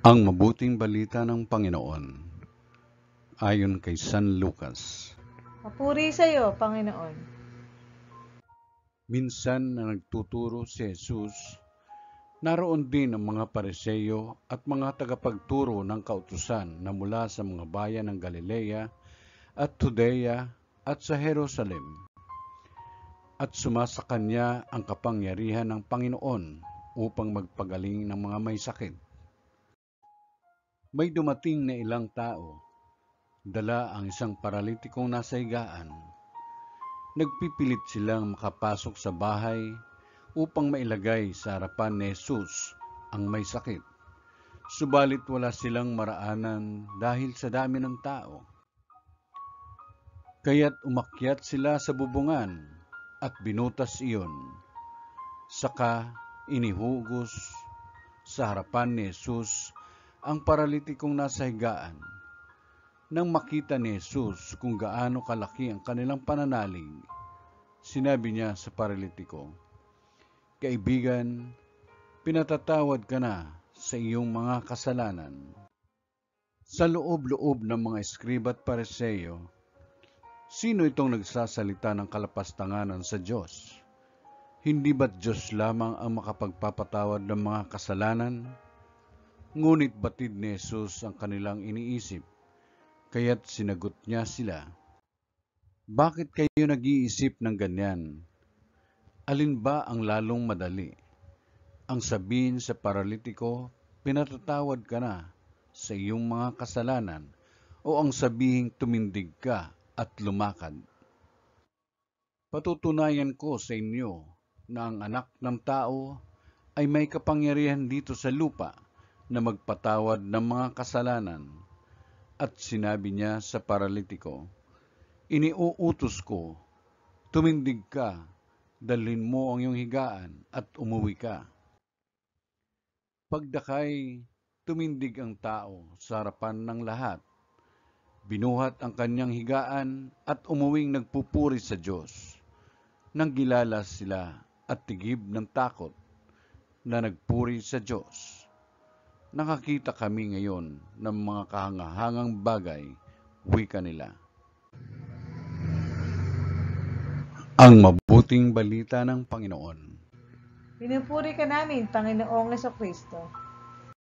Ang mabuting balita ng Panginoon ayon kay San Lucas. Papuri sa iyo, Panginoon. Minsan na nagtuturo si Jesus, naroon din ang mga Pariseo at mga tagapagturo ng kautusan na mula sa mga bayan ng Galilea at Judea at sa Jerusalem. At sumasa kanya ang kapangyarihan ng Panginoon upang magpagaling ng mga may sakit. May dumating na ilang tao, dala ang isang paralitikong nasa higaan. Nagpipilit silang makapasok sa bahay upang mailagay sa harapan ni Jesus ang may sakit. Subalit wala silang maraanan dahil sa dami ng tao. Kaya't umakyat sila sa bubungan at binutas iyon. Saka inihugos sa harapan ni Jesus ang paralitikong nasa higaan. Nang makita ni Jesus kung gaano kalaki ang kanilang pananalig, sinabi niya sa paralitiko, "Kaibigan, pinatatawad ka na sa iyong mga kasalanan." Sa loob-loob ng mga eskriba at pariseo, sino itong nagsasalita ng kalapastanganan sa Diyos? Hindi ba't Diyos lamang ang makapagpapatawad ng mga kasalanan? Ngunit batid ni Jesus ang kanilang iniisip, kaya't sinagot niya sila, "Bakit kayo nag-iisip ng ganyan? Alin ba ang lalong madali? Ang sabihin sa paralitiko, pinatatawad ka na sa iyong mga kasalanan, o ang sabihing tumindig ka at lumakad? Patutunayan ko sa inyo na ang anak ng tao ay may kapangyarihan dito sa lupa na magpatawad ng mga kasalanan." At sinabi niya sa paralitiko, "Iniuutos ko, tumindig ka, dalhin mo ang iyong higaan at umuwi ka." Pagdakay, tumindig ang tao sa harapan ng lahat. Binuhat ang kanyang higaan at umuwing nagpupuri sa Diyos. Nang gilalas sila at tigib ng takot na nagpuri sa Diyos. Nakakita kami ngayon ng mga kahangahangang bagay, wika nila. Ang mabuting balita ng Panginoon. Pinupuri ka namin, Panginoong Jesucristo.